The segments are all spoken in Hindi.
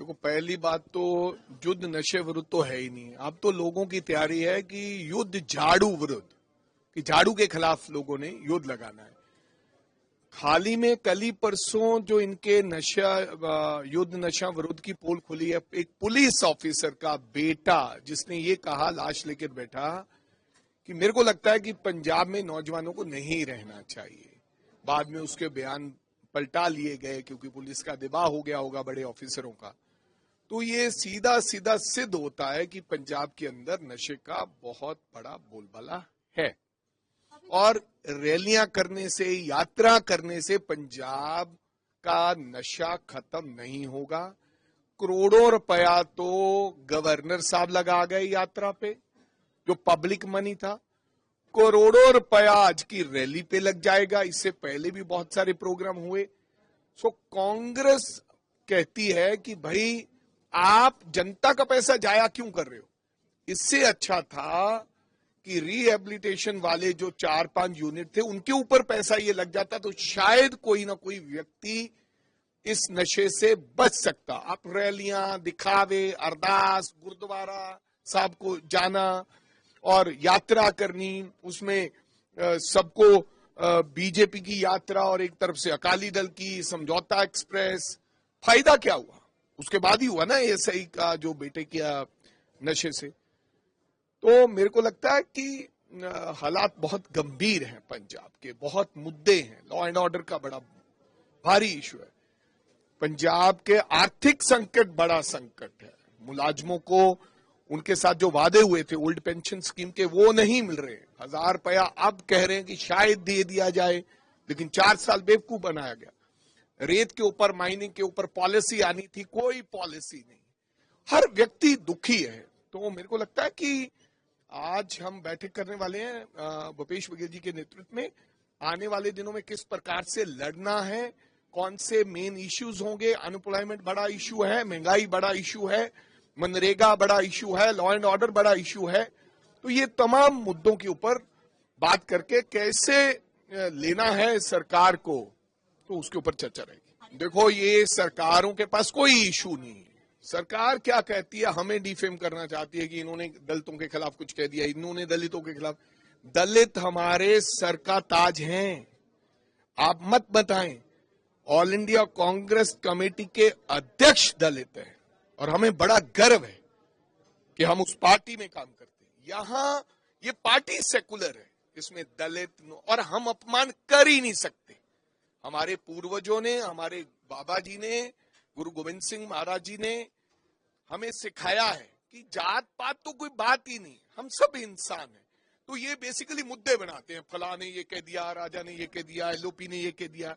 देखो, पहली बात तो युद्ध नशे विरुद्ध तो है ही नहीं। अब तो लोगों की तैयारी है कि युद्ध झाड़ू विरुद्ध, कि झाड़ू के खिलाफ लोगों ने युद्ध लगाना है। हाल ही में कल ही परसों जो इनके युद्ध नशा विरुद्ध की पोल खुली है, एक पुलिस ऑफिसर का बेटा जिसने ये कहा, लाश लेकर बैठा, कि मेरे को लगता है कि पंजाब में नौजवानों को नहीं रहना चाहिए। बाद में उसके बयान पलटा लिए गए क्योंकि पुलिस का दबाव हो गया होगा बड़े ऑफिसरों का। तो ये सीधा सीधा सिद्ध होता है कि पंजाब के अंदर नशे का बहुत बड़ा बोलबाला है, और रैलियां करने से, यात्रा करने से पंजाब का नशा खत्म नहीं होगा। करोड़ों रुपया तो गवर्नर साहब लगा गए यात्रा पे, जो पब्लिक मनी था। करोड़ों रुपया आज की रैली पे लग जाएगा। इससे पहले भी बहुत सारे प्रोग्राम हुए। सो कांग्रेस कहती है कि भाई आप जनता का पैसा जाया क्यों कर रहे हो। इससे अच्छा था कि रिहेबिलिटेशन वाले जो 4-5 यूनिट थे उनके ऊपर पैसा ये लग जाता तो शायद कोई ना कोई व्यक्ति इस नशे से बच सकता। आप रैलियां, दिखावे, अरदास, गुरुद्वारा साहब को जाना और यात्रा करनी, उसमें सबको बीजेपी की यात्रा और एक तरफ से अकाली दल की समझौता एक्सप्रेस, फायदा क्या हुआ? उसके बाद ही हुआ ना एएसआई का जो बेटे किया नशे से। तो मेरे को लगता है कि हालात बहुत गंभीर हैं पंजाब के, बहुत मुद्दे हैं। लॉ एंड ऑर्डर का बड़ा भारी इशू है। पंजाब के आर्थिक संकट बड़ा संकट है। मुलाजमों को उनके साथ जो वादे हुए थे ओल्ड पेंशन स्कीम के, वो नहीं मिल रहे। 1000 रुपया अब कह रहे हैं कि शायद दे दिया जाए, लेकिन 4 साल बेवकूफ बनाया गया। रेत के ऊपर, माइनिंग के ऊपर पॉलिसी आनी थी, कोई पॉलिसी नहीं। हर व्यक्ति दुखी है। तो मेरे को लगता है कि आज हम बैठक करने वाले हैं भूपेश बघेल जी के नेतृत्व में। आने वाले दिनों में किस प्रकार से लड़ना है, कौन से मेन इश्यूज होंगे। अनएम्प्लॉयमेंट बड़ा इशू है, महंगाई बड़ा इशू है, मनरेगा बड़ा इशू है, लॉ एंड ऑर्डर बड़ा इशू है। तो ये तमाम मुद्दों के ऊपर बात करके कैसे लेना है सरकार को, तो उसके ऊपर चर्चा रहेगी। देखो, ये सरकारों के पास कोई इशू नहीं है। सरकार क्या कहती है, हमें डिफेम करना चाहती है कि इन्होंने दलितों के खिलाफ कुछ कह दिया, इन्होंने दलितों के खिलाफ। दलित हमारे सर का ताज हैं, आप मत बताएं। ऑल इंडिया कांग्रेस कमेटी के अध्यक्ष दलित हैं और हमें बड़ा गर्व है कि हम उस पार्टी में काम करते हैं। यहां ये पार्टी सेकुलर है, इसमें दलित और हम अपमान कर ही नहीं सकते। हमारे पूर्वजों ने, हमारे बाबा जी ने, गुरु गोविंद सिंह महाराज जी ने हमें सिखाया है कि जात पात तो कोई बात ही नहीं, हम सब इंसान हैं। तो ये बेसिकली मुद्दे बनाते हैं, फलाने ये कह दिया, राजा ने ये कह दिया, एलओपी ने ये कह दिया।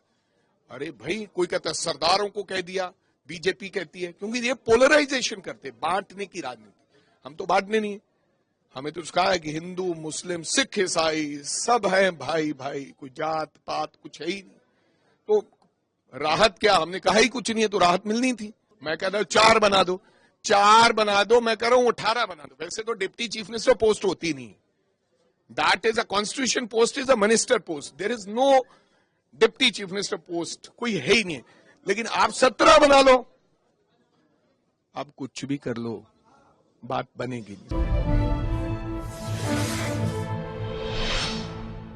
अरे भाई, कोई कहता है सरदारों को कह दिया, बीजेपी कहती है, क्योंकि ये पोलराइजेशन करते, बांटने की राजनीति। हम तो बांटने नहीं, हमें तो कहा है कि हिंदू, मुस्लिम, सिख, ईसाई सब है भाई भाई, कोई जात पात कुछ है ही नहीं। तो राहत क्या, हमने कहा ही कुछ नहीं है, तो राहत मिलनी थी। मैं कह रहा हूं 4 बना दो, 4 बना दो, मैं कह रहा हूं 18 बना दो। वैसे तो डिप्टी चीफ मिनिस्टर पोस्ट होती नहीं, that is a constitution post, is a minister post, there is no deputy chief minister post, कोई है ही नहीं। लेकिन आप 17 बना लो, आप कुछ भी कर लो, बात बनेगी नहीं।